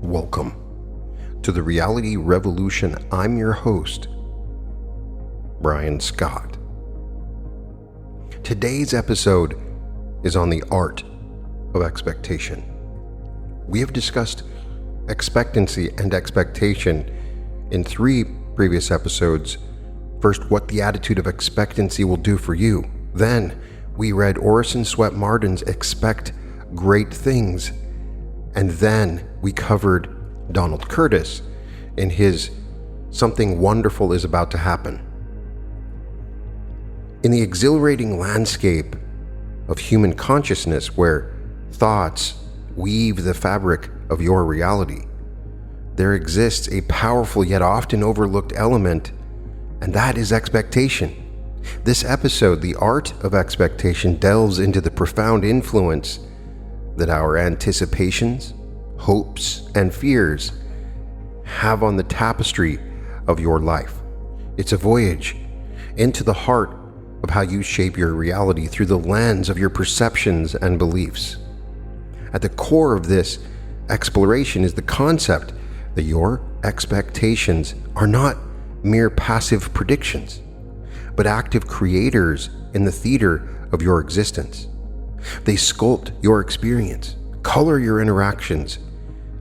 Welcome to the Reality Revolution. I'm your host, Brian Scott. Today's episode is on the art of expectation. We have discussed expectancy and expectation in 3 previous episodes. First, what the attitude of expectancy will do for you. Then, we read Orison Swett Marden's Expect Great Things. And then we covered Donald Curtis in his Something Wonderful is About to Happen. In the exhilarating landscape of human consciousness where thoughts weave the fabric of your reality, there exists a powerful yet often overlooked element, and that is expectation. This episode, The Art of Expectation, delves into the profound influence that our anticipations, hopes, and fears have on the tapestry of your life. It's a voyage into the heart of how you shape your reality through the lens of your perceptions and beliefs. At the core of this exploration is the concept that your expectations are not mere passive predictions, but active creators in the theater of your existence. They sculpt your experience, color your interactions,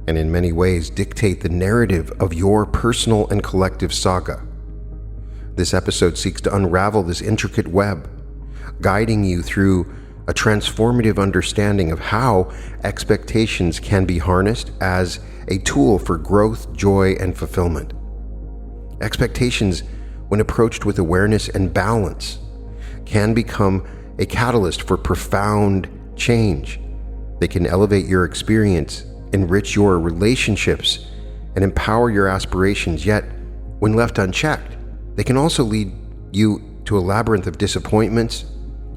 and in many ways dictate the narrative of your personal and collective saga. This episode seeks to unravel this intricate web, guiding you through a transformative understanding of how expectations can be harnessed as a tool for growth, joy, and fulfillment. Expectations, when approached with awareness and balance, can become a catalyst for profound change. They can elevate your experience, enrich your relationships, and empower your aspirations, yet, when left unchecked, they can also lead you to a labyrinth of disappointments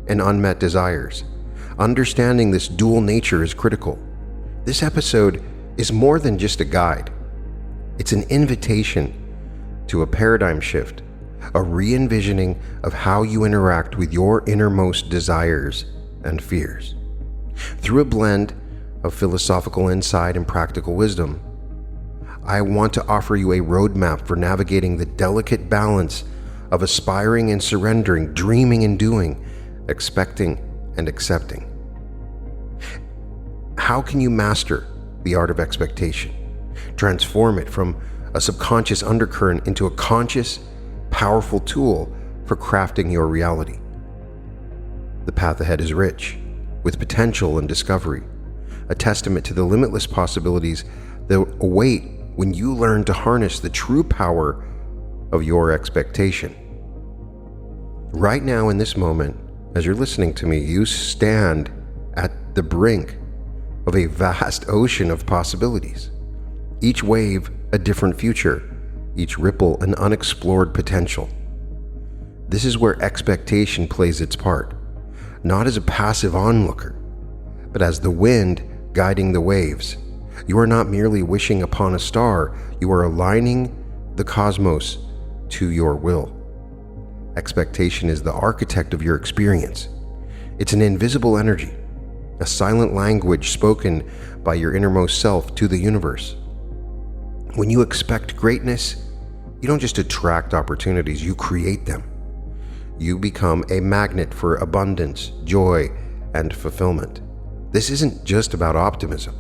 and unmet desires. Understanding this dual nature is critical. This episode is more than just a guide. It's an invitation to a paradigm shift, a re-envisioning of how you interact with your innermost desires and fears. Through a blend of philosophical insight and practical wisdom, I want to offer you a roadmap for navigating the delicate balance of aspiring and surrendering, dreaming and doing, expecting and accepting. How can you master the art of expectation? Transform it from a subconscious undercurrent into a conscious, powerful tool for crafting your reality. The path ahead is rich with potential and discovery, a testament to the limitless possibilities that await when you learn to harness the true power of your expectation. Right now, in this moment, as you're listening to me, you stand at the brink of a vast ocean of possibilities. Each wave a different future, each ripple an unexplored potential. This is where expectation plays its part, not as a passive onlooker, but as the wind guiding the waves. You are not merely wishing upon a star, you are aligning the cosmos to your will. Expectation is the architect of your experience. It's an invisible energy, a silent language spoken by your innermost self to the universe. When you expect greatness, you don't just attract opportunities, you create them. You become a magnet for abundance, joy, and fulfillment. This isn't just about optimism.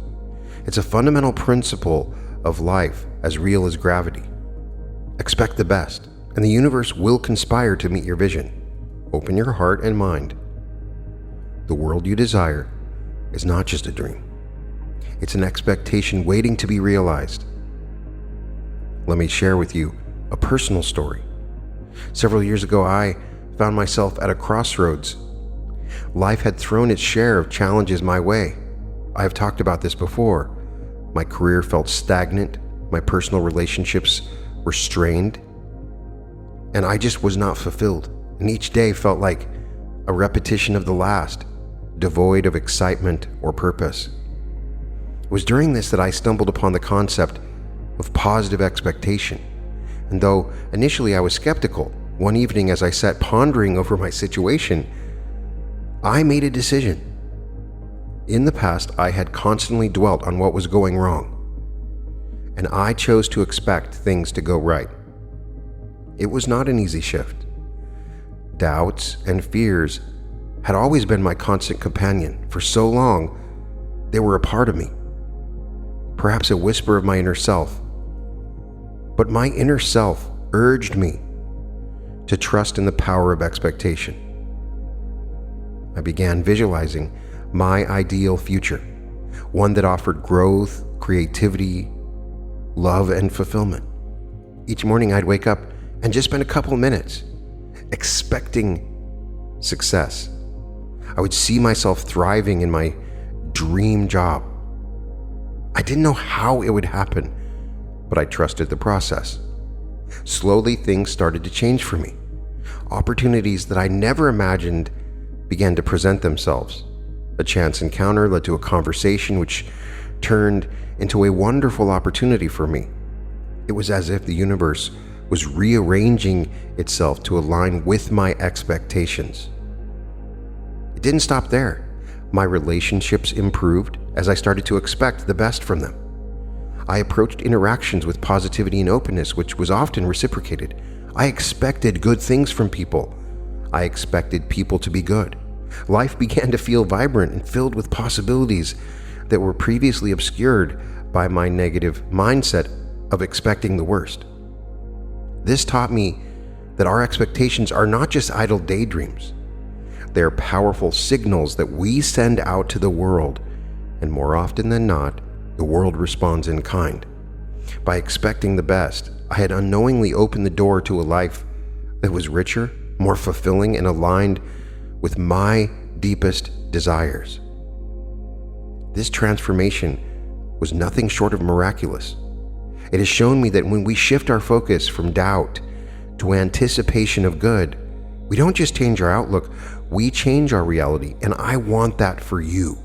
It's a fundamental principle of life as real as gravity. Expect the best, and the universe will conspire to meet your vision. Open your heart and mind. The world you desire is not just a dream. It's an expectation waiting to be realized. Let me share with you a personal story. Several years ago, I found myself at a crossroads. Life had thrown its share of challenges my way. I have talked about this before. My career felt stagnant, my personal relationships were strained, and I just was not fulfilled. And each day felt like a repetition of the last, devoid of excitement or purpose. It was during this that I stumbled upon the concept of positive expectation. And though initially I was skeptical, one evening as I sat pondering over my situation, I made a decision. In the past, I had constantly dwelt on what was going wrong. and I chose to expect things to go right. It was not an easy shift. Doubts and fears had always been my constant companion. For so long, they were a part of me, perhaps a whisper of my inner self. But my inner self urged me to trust in the power of expectation. I began visualizing my ideal future, one that offered growth, creativity, love, and fulfillment. Each morning I'd wake up and just spend a couple minutes expecting success. I would see myself thriving in my dream job. I didn't know how it would happen, but I trusted the process. Slowly, things started to change for me. Opportunities that I never imagined began to present themselves. A chance encounter led to a conversation which turned into a wonderful opportunity for me. It was as if the universe was rearranging itself to align with my expectations. It didn't stop there. My relationships improved as I started to expect the best from them. I approached interactions with positivity and openness, which was often reciprocated. I expected good things from people. I expected people to be good. Life began to feel vibrant and filled with possibilities that were previously obscured by my negative mindset of expecting the worst. This taught me that our expectations are not just idle daydreams. They are powerful signals that we send out to the world, and more often than not, the world responds in kind. By expecting the best, I had unknowingly opened the door to a life that was richer, more fulfilling, and aligned with my deepest desires. This transformation was nothing short of miraculous. It has shown me that when we shift our focus from doubt to anticipation of good, we don't just change our outlook, we change our reality, and I want that for you.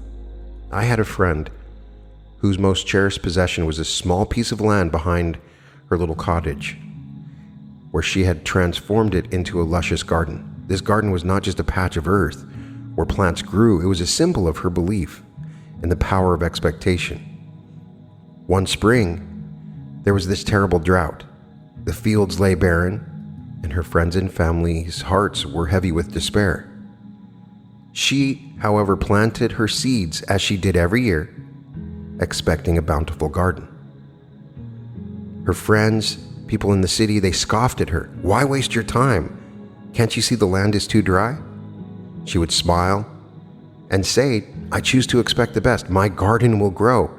I had a friend whose most cherished possession was a small piece of land behind her little cottage, where she had transformed it into a luscious garden. This garden was not just a patch of earth where plants grew, it was a symbol of her belief in the power of expectation. One spring, there was this terrible drought. The fields lay barren, and her friends and family's hearts were heavy with despair. She, however, planted her seeds as she did every year, expecting a bountiful garden. Her friends, people in the city, they scoffed at her. Why waste your time? Can't you see the land is too dry? She would smile and say, I choose to expect the best. My garden will grow.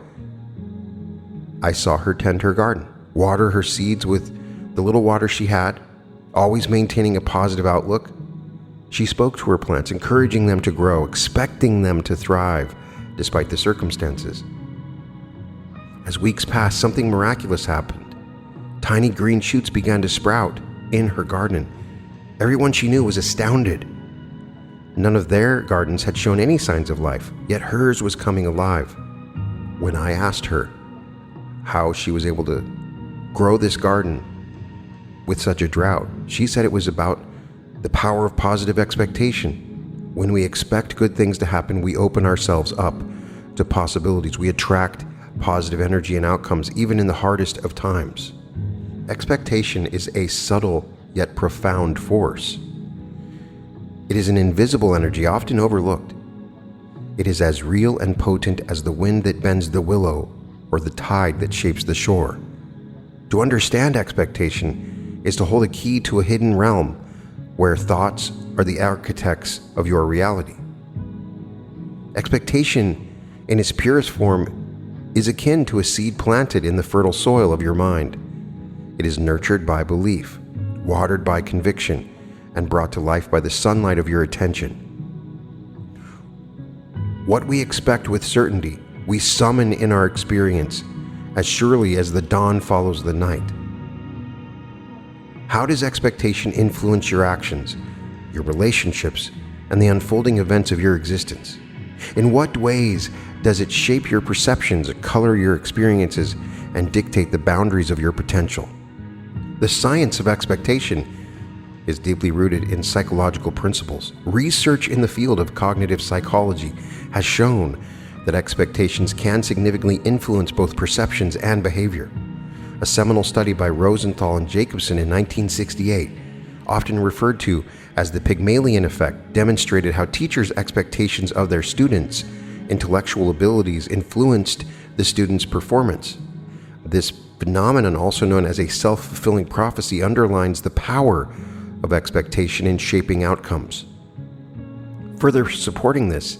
I saw her tend her garden, water her seeds with the little water she had, always maintaining a positive outlook. She spoke to her plants, encouraging them to grow, expecting them to thrive despite the circumstances. As weeks passed, something miraculous happened. Tiny green shoots began to sprout in her garden. Everyone she knew was astounded. None of their gardens had shown any signs of life, yet hers was coming alive. When I asked her how she was able to grow this garden with such a drought, she said it was about the power of positive expectation. When we expect good things to happen, we open ourselves up to possibilities. We attract positive energy and outcomes, even in the hardest of times. Expectation is a subtle yet profound force. It is an invisible energy often overlooked. It is as real and potent as the wind that bends the willow or the tide that shapes the shore. To understand expectation is to hold a key to a hidden realm where thoughts are the architects of your reality. Expectation, in its purest form, is akin to a seed planted in the fertile soil of your mind. It is nurtured by belief, watered by conviction, and brought to life by the sunlight of your attention. What we expect with certainty, we summon in our experience as surely as the dawn follows the night. How does expectation influence your actions, your relationships, and the unfolding events of your existence? In what ways does it shape your perceptions, color your experiences, and dictate the boundaries of your potential? The science of expectation is deeply rooted in psychological principles. Research in the field of cognitive psychology has shown that expectations can significantly influence both perceptions and behavior. a seminal study by Rosenthal and Jacobson in 1968, often referred to as the Pygmalion effect, demonstrated how teachers' expectations of their students' intellectual abilities influenced the students' performance. This phenomenon, also known as a self-fulfilling prophecy, underlines the power of expectation in shaping outcomes. Further supporting this,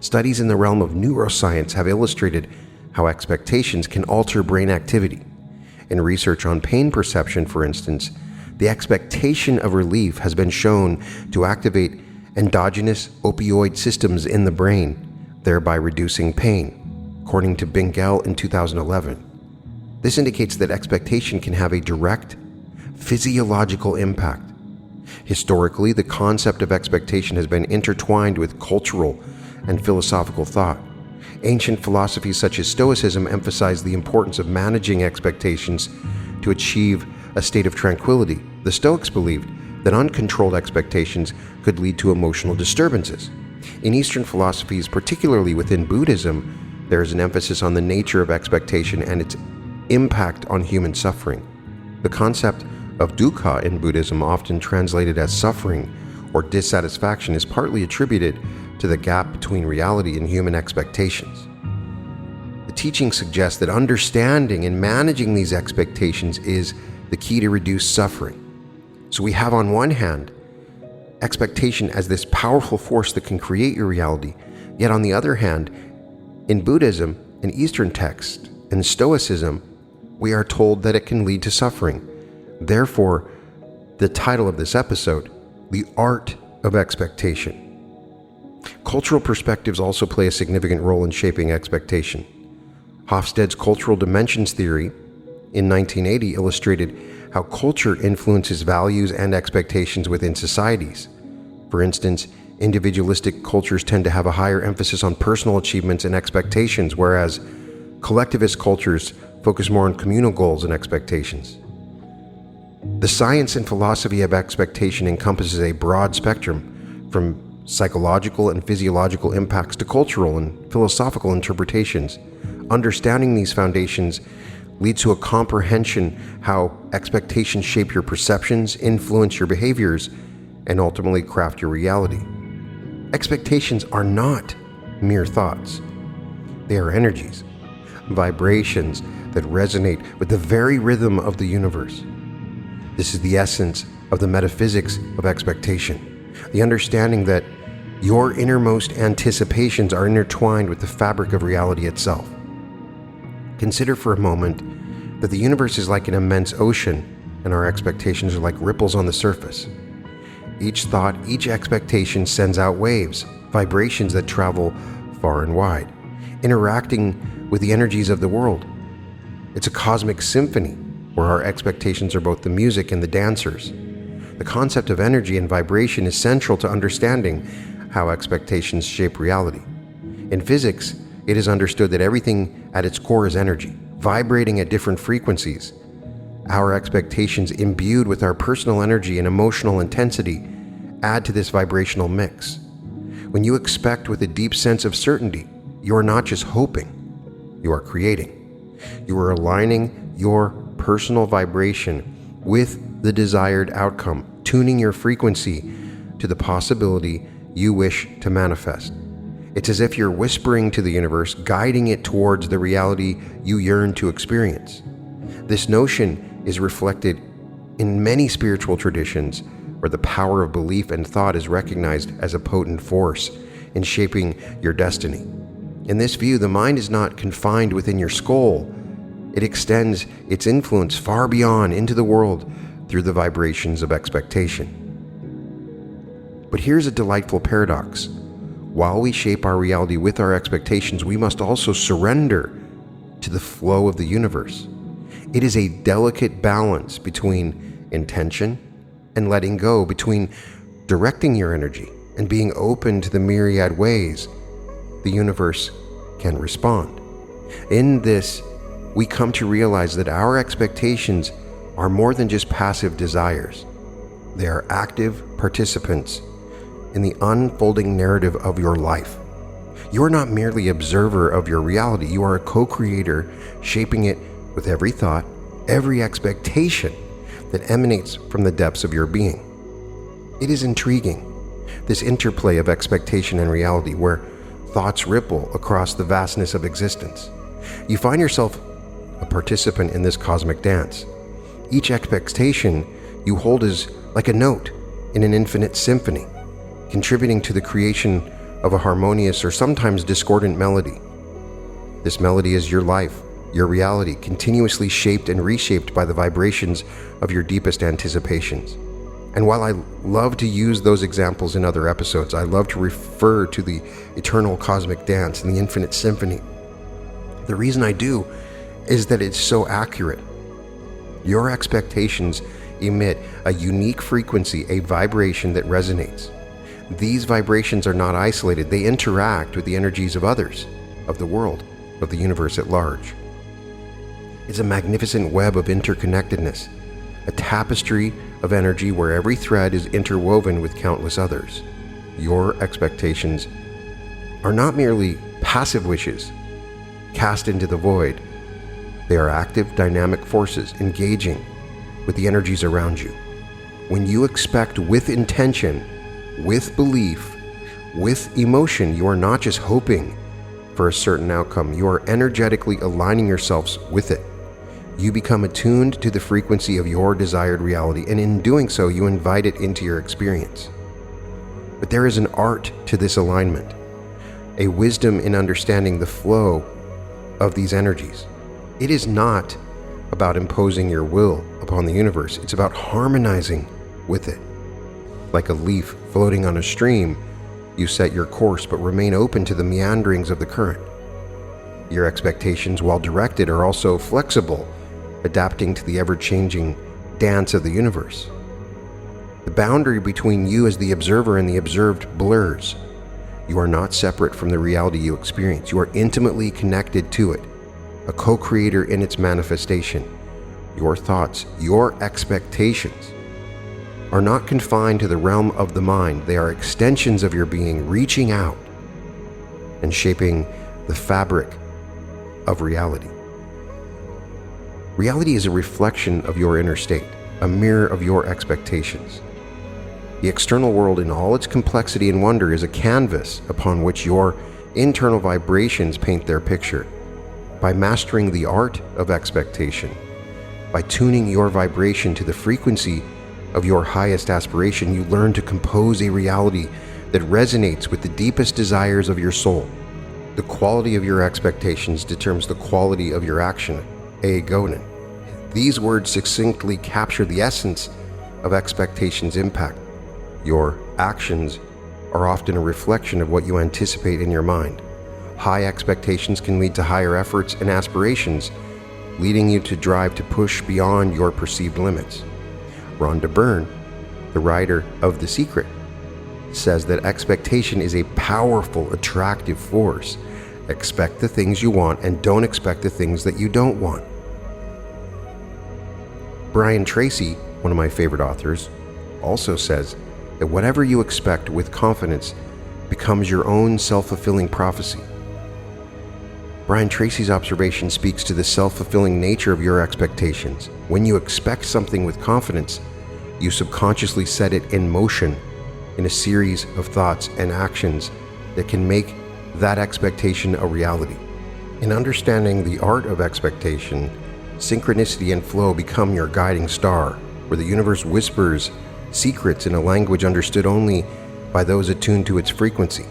studies in the realm of neuroscience have illustrated how expectations can alter brain activity. In research on pain perception, for instance, the expectation of relief has been shown to activate endogenous opioid systems in the brain, thereby reducing pain, according to Bingel in 2011. This indicates that expectation can have a direct physiological impact. Historically, the concept of expectation has been intertwined with cultural and philosophical thought. Ancient philosophies such as Stoicism emphasized the importance of managing expectations to achieve a state of tranquility. The Stoics believed that uncontrolled expectations could lead to emotional disturbances. In Eastern philosophies, particularly within Buddhism, there is an emphasis on the nature of expectation and its impact on human suffering. The concept of dukkha in Buddhism, often translated as suffering or dissatisfaction, is partly attributed to the gap between reality and human expectations. The teaching suggests that understanding and managing these expectations is the key to reduce suffering. So we have, on one hand, expectation as this powerful force that can create your reality, yet on the other hand, in Buddhism, in Eastern texts, and Stoicism, we are told that it can lead to suffering. Therefore, the title of this episode, The Art of Expectation. Cultural perspectives also play a significant role in shaping expectation. Hofstede's cultural dimensions theory in 1980 illustrated how culture influences values and expectations within societies. For instance, individualistic cultures tend to have a higher emphasis on personal achievements and expectations, whereas collectivist cultures focus more on communal goals and expectations. The science and philosophy of expectation encompasses a broad spectrum, from psychological and physiological impacts to cultural and philosophical interpretations. Understanding these foundations leads to a comprehension how expectations shape your perceptions, influence your behaviors, and ultimately craft your reality. Expectations are not mere thoughts. They are energies, vibrations that resonate with the very rhythm of the universe. This is the essence of the metaphysics of expectation, the understanding that your innermost anticipations are intertwined with the fabric of reality itself. Consider for a moment that the universe is like an immense ocean, and our expectations are like ripples on the surface. Each thought, each expectation sends out waves, vibrations that travel far and wide, interacting with the energies of the world. It's a cosmic symphony where our expectations are both the music and the dancers. The concept of energy and vibration is central to understanding how expectations shape reality. In physics, it is understood that everything at its core is energy, vibrating at different frequencies. Our expectations, imbued with our personal energy and emotional intensity, add to this vibrational mix. When you expect with a deep sense of certainty, you are not just hoping, you are creating. You are aligning your personal vibration with the desired outcome, tuning your frequency to the possibility you wish to manifest. It's as if you're whispering to the universe, guiding it towards the reality you yearn to experience. This notion is reflected in many spiritual traditions where the power of belief and thought is recognized as a potent force in shaping your destiny. In this view, the mind is not confined within your skull. It extends its influence far beyond into the world through the vibrations of expectation. But here's a delightful paradox. While we shape our reality with our expectations, we must also surrender to the flow of the universe. It is a delicate balance between intention and letting go, between directing your energy and being open to the myriad ways the universe can respond. In this, we come to realize that our expectations are more than just passive desires. They are active participants in the unfolding narrative of your life. You are not merely an observer of your reality, you are a co-creator, shaping it with every thought, every expectation that emanates from the depths of your being. It is intriguing, this interplay of expectation and reality, where thoughts ripple across the vastness of existence. You find yourself a participant in this cosmic dance. Each expectation you hold is like a note in an infinite symphony, contributing to the creation of a harmonious or sometimes discordant melody. This melody is your life, your reality, continuously shaped and reshaped by the vibrations of your deepest anticipations. And while I love to use those examples in other episodes, I love to refer to the eternal cosmic dance and the infinite symphony. The reason I do is that it's so accurate. Your expectations emit a unique frequency, a vibration that resonates. These vibrations are not isolated. They interact with the energies of others, of the world, of the universe at large. It's a magnificent web of interconnectedness, a tapestry of energy where every thread is interwoven with countless others. Your expectations are not merely passive wishes cast into the void. They are active, dynamic forces engaging with the energies around you. When you expect with intention, with belief, with emotion, you are not just hoping for a certain outcome. You are energetically aligning yourselves with it. You become attuned to the frequency of your desired reality, and in doing so, you invite it into your experience. But there is an art to this alignment, a wisdom in understanding the flow of these energies. It is not about imposing your will upon the universe. It's about harmonizing with it. Like a leaf floating on a stream, you set your course but remain open to the meanderings of the current. Your expectations, while directed, are also flexible, adapting to the ever-changing dance of the universe. The boundary between you as the observer and the observed blurs. You are not separate from the reality you experience. You are intimately connected to it, a co-creator in its manifestation. Your thoughts, your expectations, are not confined to the realm of the mind. They are extensions of your being, reaching out and shaping the fabric of reality. Reality is a reflection of your inner state, a mirror of your expectations. The external world in all its complexity and wonder is a canvas upon which your internal vibrations paint their picture. By mastering the art of expectation, by tuning your vibration to the frequency of your highest aspiration, you learn to compose a reality that resonates with the deepest desires of your soul. The quality of your expectations determines the quality of your action. Gonin. These words succinctly capture the essence of expectation's impact. Your actions are often a reflection of what you anticipate in your mind. High expectations can lead to higher efforts and aspirations, leading you to drive to push beyond your perceived limits. Rhonda Byrne, the writer of The Secret, says that expectation is a powerful, attractive force. Expect the things you want and don't expect the things that you don't want. Brian Tracy, one of my favorite authors, also says that whatever you expect with confidence becomes your own self-fulfilling prophecy. Brian Tracy's observation speaks to the self-fulfilling nature of your expectations. When you expect something with confidence, you subconsciously set it in motion in a series of thoughts and actions that can make that expectation a reality. In understanding the art of expectation, synchronicity and flow become your guiding star, where the universe whispers secrets in a language understood only by those attuned to its frequency.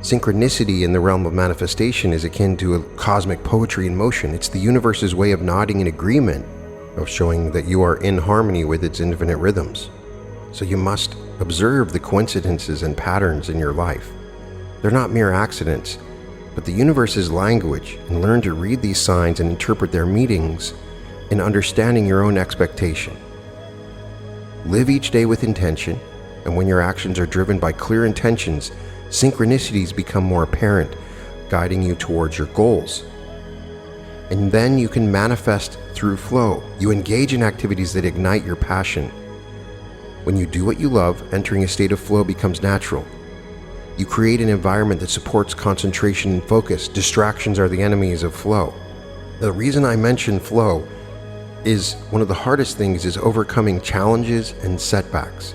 Synchronicity in the realm of manifestation is akin to a cosmic poetry in motion. It's the universe's way of nodding in agreement, of showing that you are in harmony with its infinite rhythms. So you must observe the coincidences and patterns in your life. They're not mere accidents, but the universe's language, and learn to read these signs and interpret their meanings in understanding your own expectation. Live each day with intention, and when your actions are driven by clear intentions, synchronicities become more apparent, guiding you towards your goals. And then you can manifest through flow. You engage in activities that ignite your passion. When you do what you love, entering a state of flow becomes natural. You create an environment that supports concentration and focus. Distractions are the enemies of flow. The reason I mention flow is one of the hardest things is overcoming challenges and setbacks.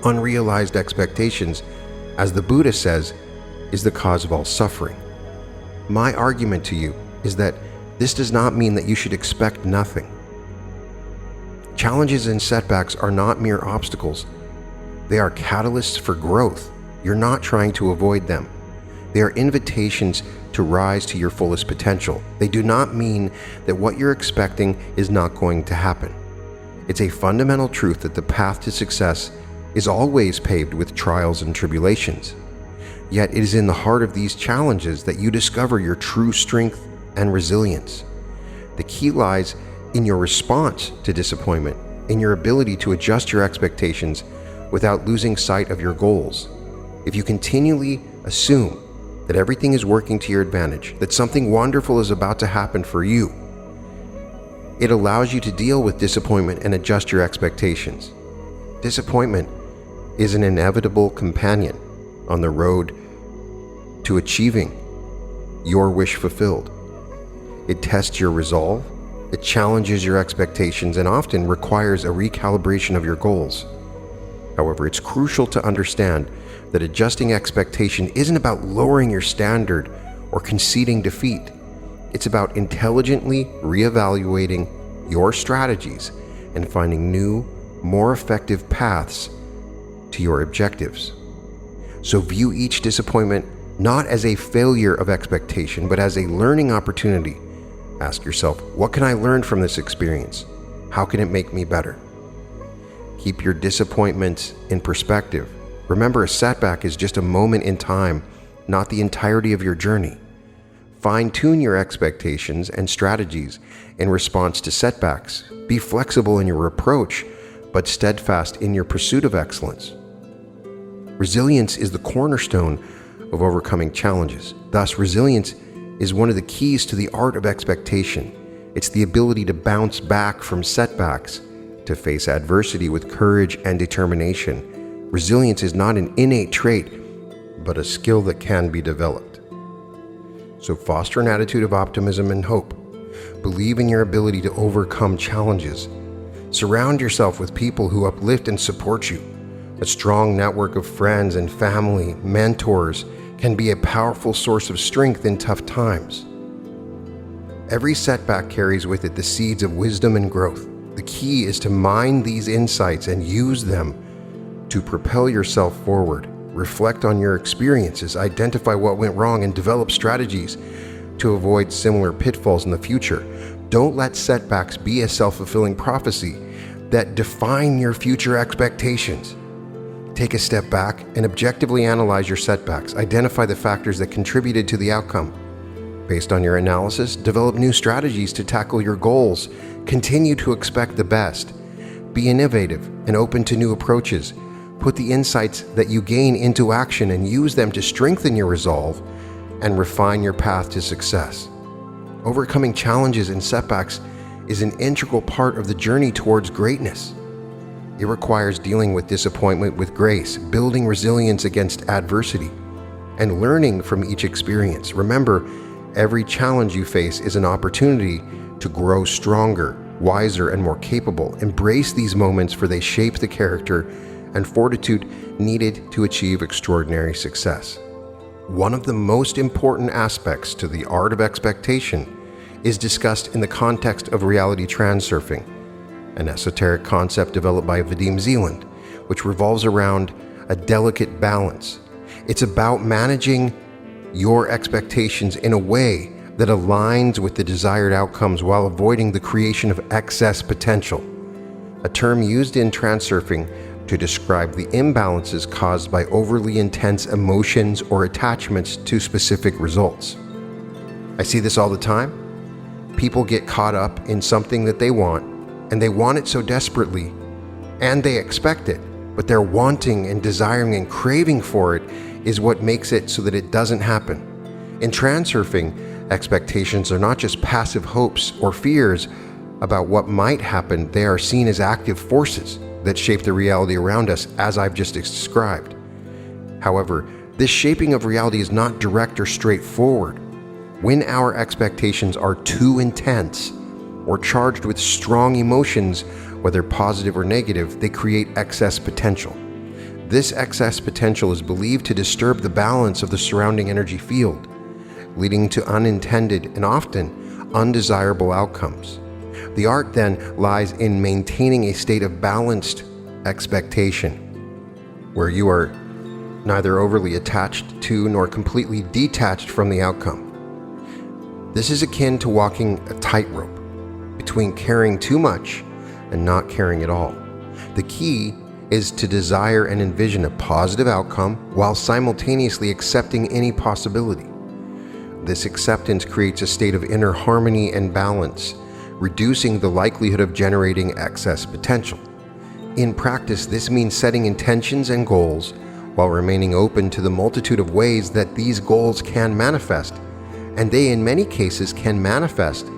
Unrealized expectations, as the Buddha says, is the cause of all suffering. My argument to you is that this does not mean that you should expect nothing. Challenges and setbacks are not mere obstacles. They are catalysts for growth. You're not trying to avoid them. They are invitations to rise to your fullest potential. They do not mean that what you're expecting is not going to happen. It's a fundamental truth that the path to success is always paved with trials and tribulations. Yet it is in the heart of these challenges that you discover your true strength and resilience. The key lies in your response to disappointment, in your ability to adjust your expectations without losing sight of your goals. If you continually assume that everything is working to your advantage, that something wonderful is about to happen for you, it allows you to deal with disappointment and adjust your expectations. Disappointment is an inevitable companion on the road to achieving your wish fulfilled. It tests your resolve, it challenges your expectations, and often requires a recalibration of your goals. However, it's crucial to understand that adjusting expectation isn't about lowering your standard or conceding defeat. It's about intelligently reevaluating your strategies and finding new, more effective paths to your objectives. So view each disappointment not as a failure of expectation, but as a learning opportunity. Ask yourself, what can I learn from this experience? How can it make me better? Keep your disappointments in perspective. Remember, a setback is just a moment in time, not the entirety of your journey. Fine-tune your expectations and strategies in response to setbacks. Be flexible in your approach, but steadfast in your pursuit of excellence. Resilience is the cornerstone of overcoming challenges. Thus, resilience is one of the keys to the art of expectation. It's the ability to bounce back from setbacks, to face adversity with courage and determination. Resilience is not an innate trait, but a skill that can be developed. So foster an attitude of optimism and hope. Believe in your ability to overcome challenges. Surround yourself with people who uplift and support you. A strong network of friends and family, mentors, can be a powerful source of strength in tough times. Every setback carries with it the seeds of wisdom and growth. The key is to mine these insights and use them to propel yourself forward. Reflect on your experiences, identify what went wrong, and develop strategies to avoid similar pitfalls in the future. Don't let setbacks be a self-fulfilling prophecy that define your future expectations. Take a step back and objectively analyze your setbacks. Identify the factors that contributed to the outcome. Based on your analysis, develop new strategies to tackle your goals. Continue to expect the best. Be innovative and open to new approaches. Put the insights that you gain into action and use them to strengthen your resolve and refine your path to success. Overcoming challenges and setbacks is an integral part of the journey towards greatness. It requires dealing with disappointment with grace, building resilience against adversity, and learning from each experience. Remember, every challenge you face is an opportunity to grow stronger, wiser, and more capable. Embrace these moments, for they shape the character and fortitude needed to achieve extraordinary success. One of the most important aspects to the art of expectation is discussed in the context of reality transurfing, an esoteric concept developed by Vadim Zealand, which revolves around a delicate balance. It's about managing your expectations in a way that aligns with the desired outcomes while avoiding the creation of excess potential, a term used in transurfing to describe the imbalances caused by overly intense emotions or attachments to specific results. I see this all the time. People get caught up in something that they want, and they want it so desperately, and they expect it, but their wanting and desiring and craving for it is what makes it so that it doesn't happen. In transurfing, expectations are not just passive hopes or fears about what might happen. They are seen as active forces that shape the reality around us, as I've just described. However, this shaping of reality is not direct or straightforward. When our expectations are too intense, or charged with strong emotions, whether positive or negative, they create excess potential. This excess potential is believed to disturb the balance of the surrounding energy field, leading to unintended and often undesirable outcomes. The art then lies in maintaining a state of balanced expectation, where you are neither overly attached to nor completely detached from the outcome. This is akin to walking a tightrope between caring too much and not caring at all. The key is to desire and envision a positive outcome while simultaneously accepting any possibility. This acceptance creates a state of inner harmony and balance, reducing the likelihood of generating excess potential. In practice, this means setting intentions and goals while remaining open to the multitude of ways that these goals can manifest, and they in many cases can manifest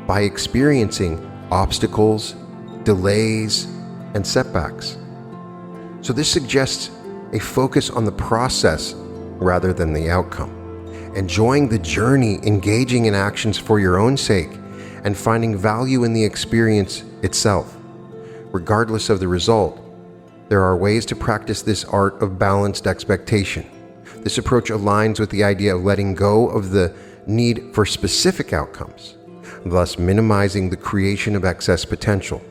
by experiencing obstacles, delays, and setbacks. So this suggests a focus on the process rather than the outcome, enjoying the journey, engaging in actions for your own sake, and finding value in the experience itself. Regardless of the result, there are ways to practice this art of balanced expectation. This approach aligns with the idea of letting go of the need for specific outcomes, thus minimizing the creation of excess potential.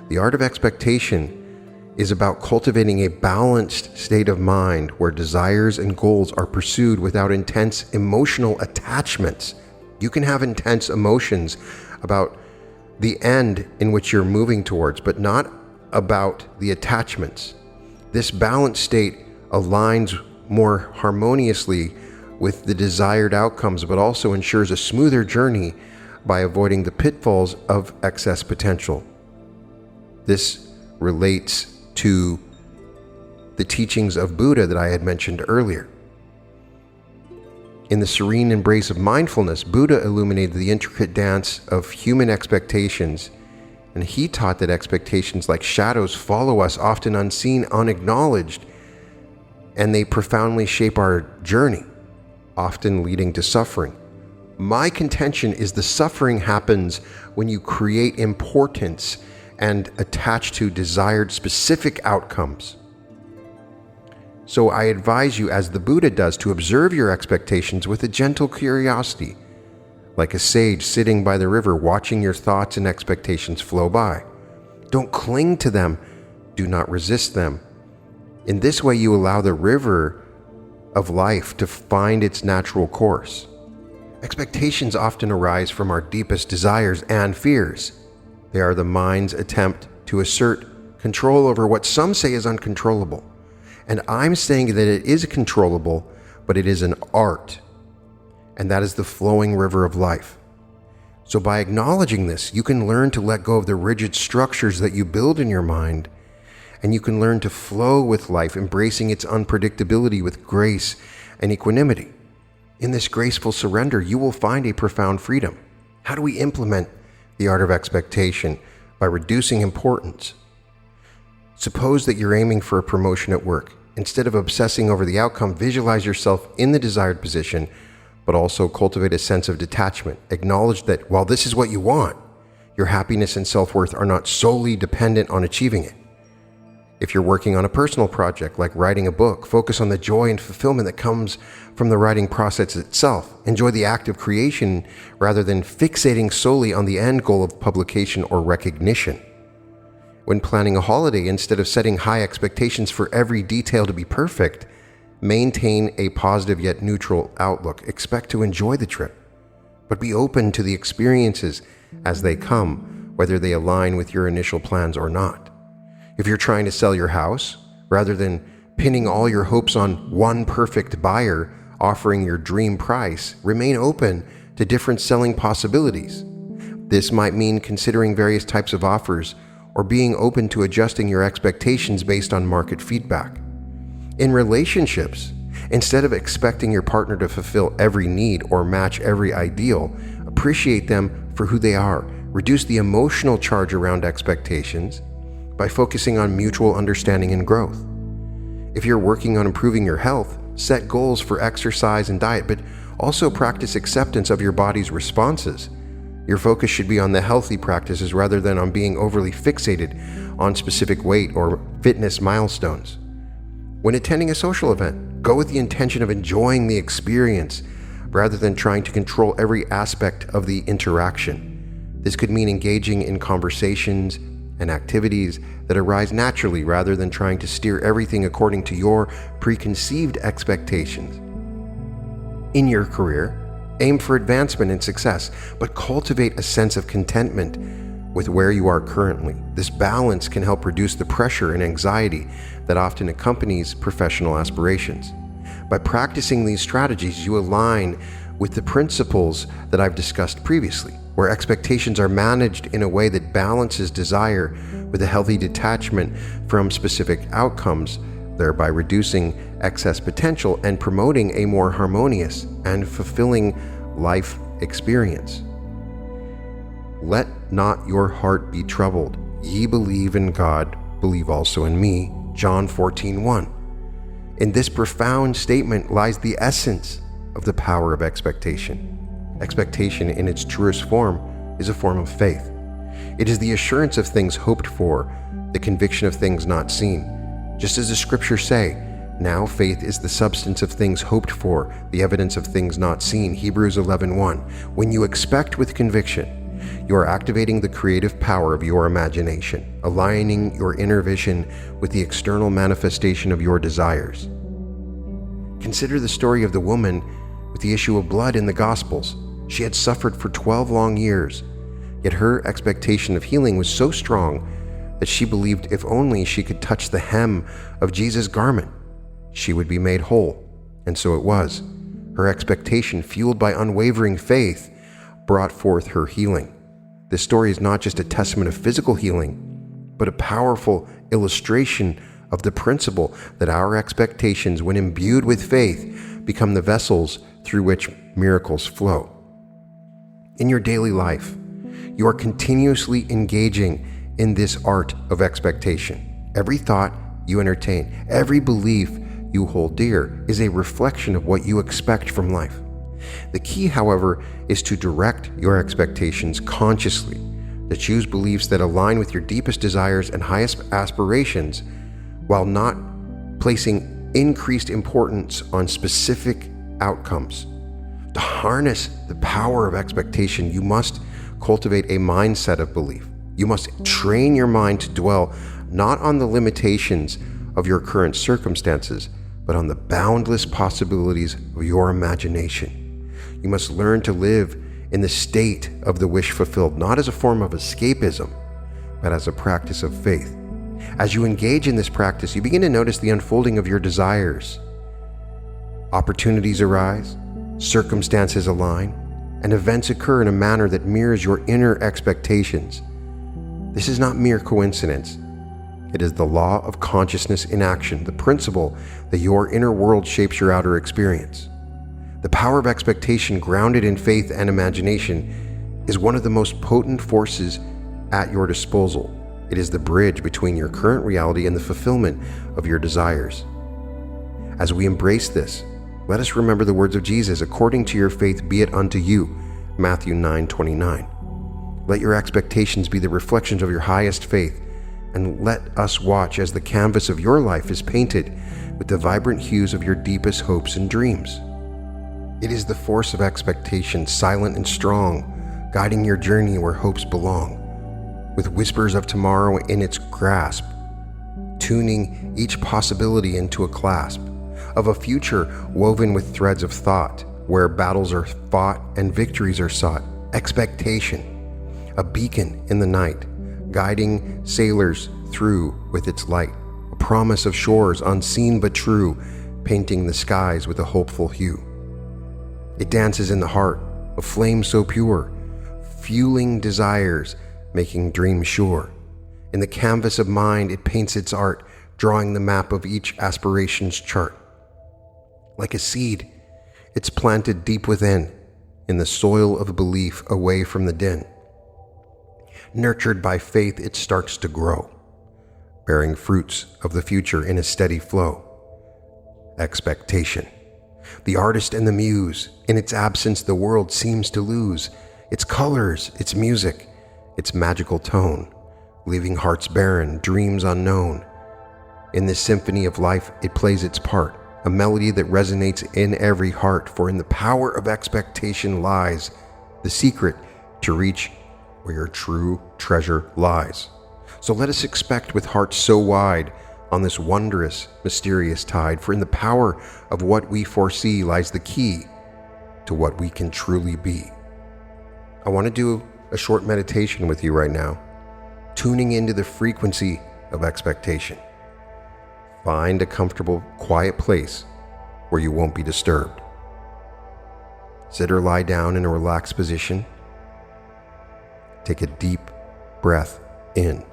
The art of expectation is about cultivating a balanced state of mind where desires and goals are pursued without intense emotional attachments. You can have intense emotions about the end in which you're moving towards, but not about the attachments. This balanced state aligns more harmoniously with the desired outcomes, but also ensures a smoother journey by avoiding the pitfalls of excess potential. This relates to the teachings of Buddha that I had mentioned earlier. In the serene embrace of mindfulness, Buddha illuminated the intricate dance of human expectations, and he taught that expectations like shadows follow us, often unseen, unacknowledged, and they profoundly shape our journey, often leading to suffering. My contention is the suffering happens when you create importance and attach to desired specific outcomes. So I advise you, as the Buddha does, to observe your expectations with a gentle curiosity, like a sage sitting by the river watching your thoughts and expectations flow by. Don't cling to them, do not resist them. In this way you allow the river of life to find its natural course. Expectations often arise from our deepest desires and fears. They are the mind's attempt to assert control over what some say is uncontrollable. And I'm saying that it is controllable, but it is an art. And that is the flowing river of life. So by acknowledging this, you can learn to let go of the rigid structures that you build in your mind, and you can learn to flow with life, embracing its unpredictability with grace and equanimity. In this graceful surrender, you will find a profound freedom. How do we implement the art of expectation? By reducing importance. Suppose that you're aiming for a promotion at work. Instead of obsessing over the outcome, visualize yourself in the desired position, but also cultivate a sense of detachment. Acknowledge that while this is what you want, your happiness and self-worth are not solely dependent on achieving it. If you're working on a personal project like writing a book, focus on the joy and fulfillment that comes from the writing process itself. Enjoy the act of creation rather than fixating solely on the end goal of publication or recognition. When planning a holiday, instead of setting high expectations for every detail to be perfect, maintain a positive yet neutral outlook. Expect to enjoy the trip, but be open to the experiences as they come, whether they align with your initial plans or not. If you're trying to sell your house, rather than pinning all your hopes on one perfect buyer offering your dream price, remain open to different selling possibilities. This might mean considering various types of offers or being open to adjusting your expectations based on market feedback. In relationships, instead of expecting your partner to fulfill every need or match every ideal, appreciate them for who they are. Reduce the emotional charge around expectations by focusing on mutual understanding and growth. If you're working on improving your health, set goals for exercise and diet, but also practice acceptance of your body's responses. Your focus should be on the healthy practices rather than on being overly fixated on specific weight or fitness milestones. When attending a social event, go with the intention of enjoying the experience rather than trying to control every aspect of the interaction. This could mean engaging in conversations and activities that arise naturally rather than trying to steer everything according to your preconceived expectations. In your career, aim for advancement and success, but cultivate a sense of contentment with where you are currently. This balance can help reduce the pressure and anxiety that often accompanies professional aspirations. By practicing these strategies, you align with the principles that I've discussed previously, where expectations are managed in a way that balances desire with a healthy detachment from specific outcomes, thereby reducing excess potential and promoting a more harmonious and fulfilling life experience. Let not your heart be troubled. Ye believe in God, believe also in me. John 14:1. In this profound statement lies the essence of the power of expectation. Expectation in its truest form is a form of faith. It is the assurance of things hoped for, the conviction of things not seen. Just as the scriptures say, now faith is the substance of things hoped for, the evidence of things not seen. Hebrews 11:1. When you expect with conviction, you are activating the creative power of your imagination, aligning your inner vision with the external manifestation of your desires. Consider the story of the woman with the issue of blood in the Gospels. She had suffered for 12 long years, yet her expectation of healing was so strong that she believed if only she could touch the hem of Jesus' garment, she would be made whole. And so it was. Her expectation, fueled by unwavering faith, brought forth her healing. This story is not just a testament of physical healing, but a powerful illustration of the principle that our expectations, when imbued with faith, become the vessels through which miracles flow. In your daily life, you are continuously engaging in this art of expectation. Every thought you entertain, every belief you hold dear is a reflection of what you expect from life. The key, however, is to direct your expectations consciously, to choose beliefs that align with your deepest desires and highest aspirations, while not placing increased importance on specific outcomes. To harness the power of expectation, you must cultivate a mindset of belief. You must train your mind to dwell not on the limitations of your current circumstances, but on the boundless possibilities of your imagination. You must learn to live in the state of the wish fulfilled, not as a form of escapism, but as a practice of faith. As you engage in this practice, you begin to notice the unfolding of your desires. Opportunities arise, circumstances align, and events occur in a manner that mirrors your inner expectations. This is not mere coincidence. It is the law of consciousness in action, the principle that your inner world shapes your outer experience. The power of expectation, grounded in faith and imagination, is one of the most potent forces at your disposal. It is the bridge between your current reality and the fulfillment of your desires. As we embrace this, let us remember the words of Jesus, according to your faith be it unto you, Matthew 9:29. Let your expectations be the reflections of your highest faith, and let us watch as the canvas of your life is painted with the vibrant hues of your deepest hopes and dreams. It is the force of expectation, silent and strong, guiding your journey where hopes belong, with whispers of tomorrow in its grasp, tuning each possibility into a clasp, of a future woven with threads of thought, where battles are fought and victories are sought. Expectation, a beacon in the night, guiding sailors through with its light, a promise of shores unseen but true, painting the skies with a hopeful hue. It dances in the heart, a flame so pure, fueling desires, making dreams sure. In the canvas of mind, it paints its art, drawing the map of each aspiration's chart. Like a seed, it's planted deep within, in the soil of belief away from the din. Nurtured by faith, it starts to grow, bearing fruits of the future in a steady flow. Expectation. The artist and the muse, in its absence the world seems to lose, its colors, its music, its magical tone, leaving hearts barren, dreams unknown. In this symphony of life, it plays its part, a melody that resonates in every heart, for in the power of expectation lies the secret to reach where your true treasure lies. So let us expect with hearts so wide on this wondrous, mysterious tide, for in the power of what we foresee lies the key to what we can truly be. I want to do a short meditation with you right now, tuning into the frequency of expectation. Find a comfortable, quiet place where you won't be disturbed. Sit or lie down in a relaxed position. Take a deep breath in.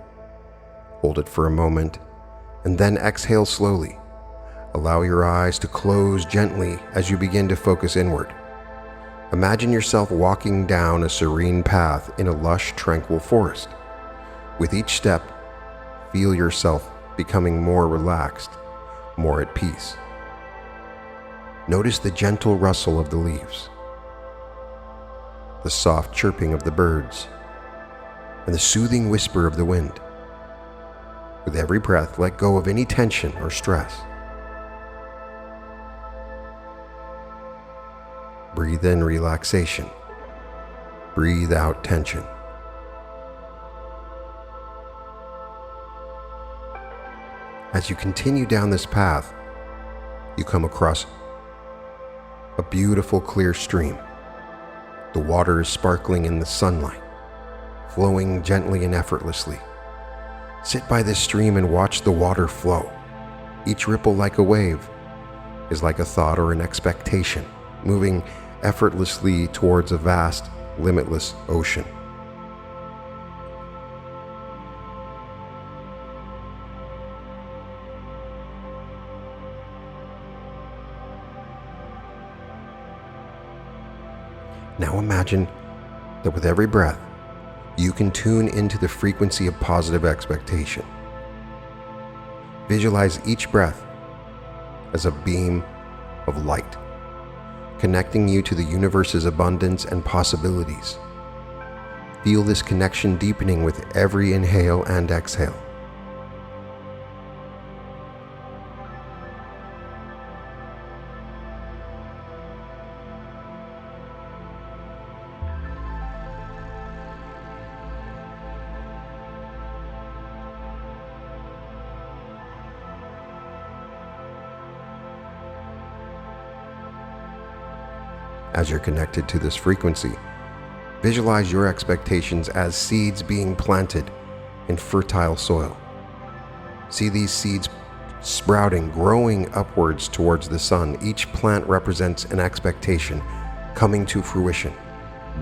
Hold it for a moment, and then exhale slowly. Allow your eyes to close gently as you begin to focus inward. Imagine yourself walking down a serene path in a lush, tranquil forest. With each step, feel yourself becoming more relaxed, more at peace. Notice the gentle rustle of the leaves, the soft chirping of the birds, and the soothing whisper of the wind. With every breath, let go of any tension or stress. Breathe in relaxation. Breathe out tension. As you continue down this path, you come across a beautiful clear stream. The water is sparkling in the sunlight, flowing gently and effortlessly. Sit by this stream and watch the water flow. Each ripple, like a wave, is like a thought or an expectation, moving effortlessly towards a vast, limitless ocean. Now imagine that with every breath, you can tune into the frequency of positive expectation. Visualize each breath as a beam of light, connecting you to the universe's abundance and possibilities. Feel this connection deepening with every inhale and exhale. As you're connected to this frequency, visualize your expectations as seeds being planted in fertile soil. See these seeds sprouting, growing upwards towards the sun. Each plant represents an expectation coming to fruition,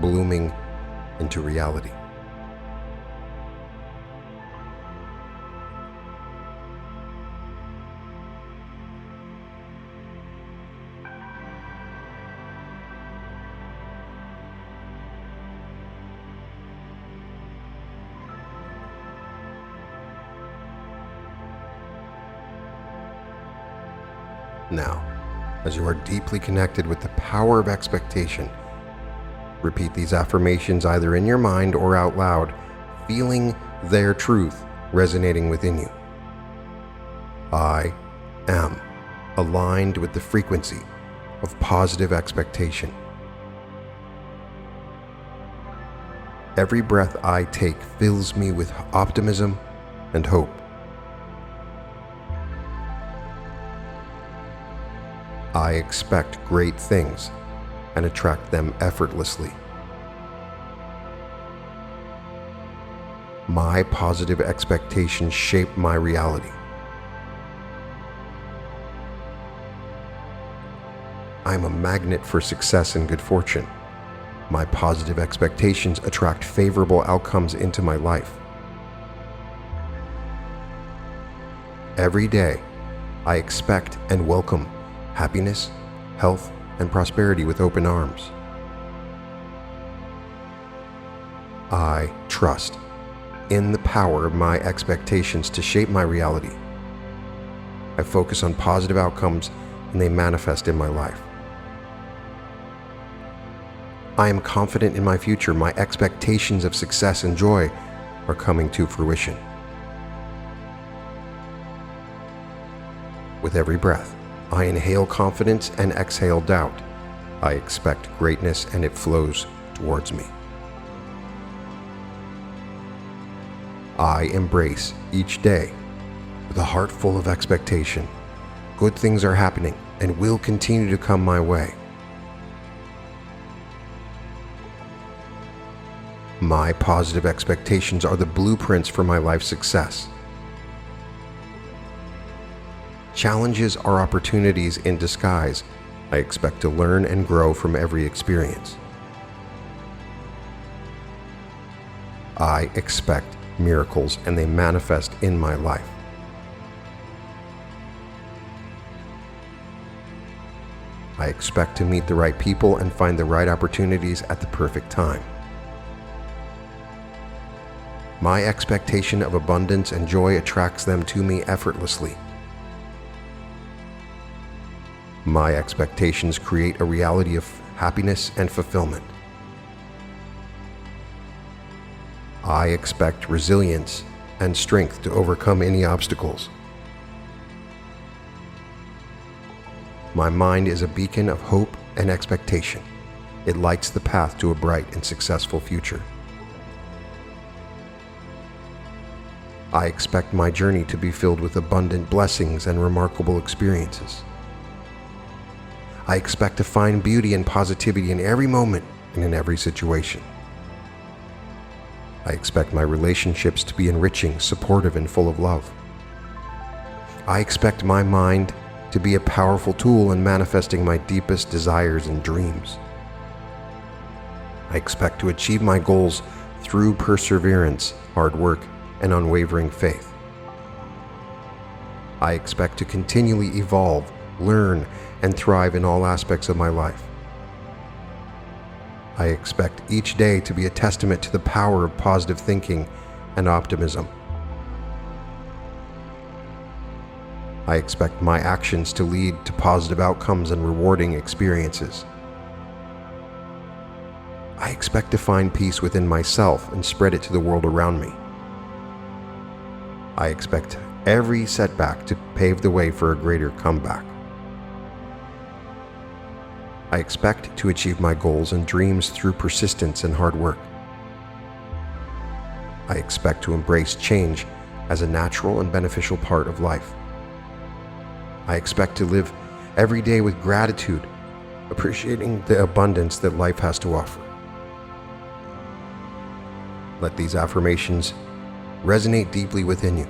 blooming into reality. Now, as you are deeply connected with the power of expectation, repeat these affirmations either in your mind or out loud, feeling their truth resonating within you. I am aligned with the frequency of positive expectation. Every breath I take fills me with optimism and hope. I expect great things and attract them effortlessly. My positive expectations shape my reality. I am a magnet for success and good fortune. My positive expectations attract favorable outcomes into my life. Every day, I expect and welcome happiness, health, and prosperity with open arms. I trust in the power of my expectations to shape my reality. I focus on positive outcomes and they manifest in my life. I am confident in my future. My expectations of success and joy are coming to fruition. With every breath, I inhale confidence and exhale doubt. I expect greatness and it flows towards me. I embrace each day with a heart full of expectation. Good things are happening and will continue to come my way. My positive expectations are the blueprints for my life's success. Challenges are opportunities in disguise. I expect to learn and grow from every experience. I expect miracles and they manifest in my life. I expect to meet the right people and find the right opportunities at the perfect time. My expectation of abundance and joy attracts them to me effortlessly. My expectations create a reality of happiness and fulfillment. I expect resilience and strength to overcome any obstacles. My mind is a beacon of hope and expectation. It lights the path to a bright and successful future. I expect my journey to be filled with abundant blessings and remarkable experiences. I expect to find beauty and positivity in every moment and in every situation. I expect my relationships to be enriching, supportive, and full of love. I expect my mind to be a powerful tool in manifesting my deepest desires and dreams. I expect to achieve my goals through perseverance, hard work, and unwavering faith. I expect to continually evolve, learn, and thrive in all aspects of my life. I expect each day to be a testament to the power of positive thinking and optimism. I expect my actions to lead to positive outcomes and rewarding experiences. I expect to find peace within myself and spread it to the world around me. I expect every setback to pave the way for a greater comeback. I expect to achieve my goals and dreams through persistence and hard work. I expect to embrace change as a natural and beneficial part of life. I expect to live every day with gratitude, appreciating the abundance that life has to offer. Let these affirmations resonate deeply within you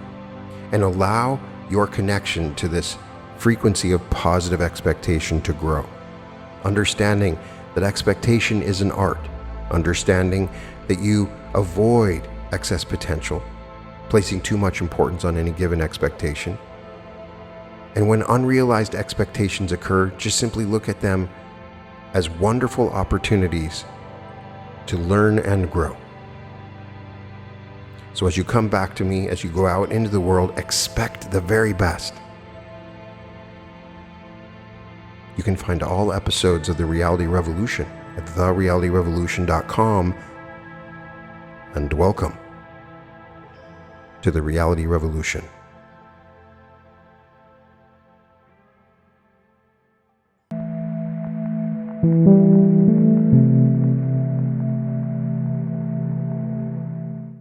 and allow your connection to this frequency of positive expectation to grow. Understanding that expectation is an art, understanding that you avoid excess potential, placing too much importance on any given expectation. And when unrealized expectations occur, just simply look at them as wonderful opportunities to learn and grow. So as you come back to me, as you go out into the world, expect the very best. You can find all episodes of The Reality Revolution at therealityrevolution.com. And welcome to The Reality Revolution.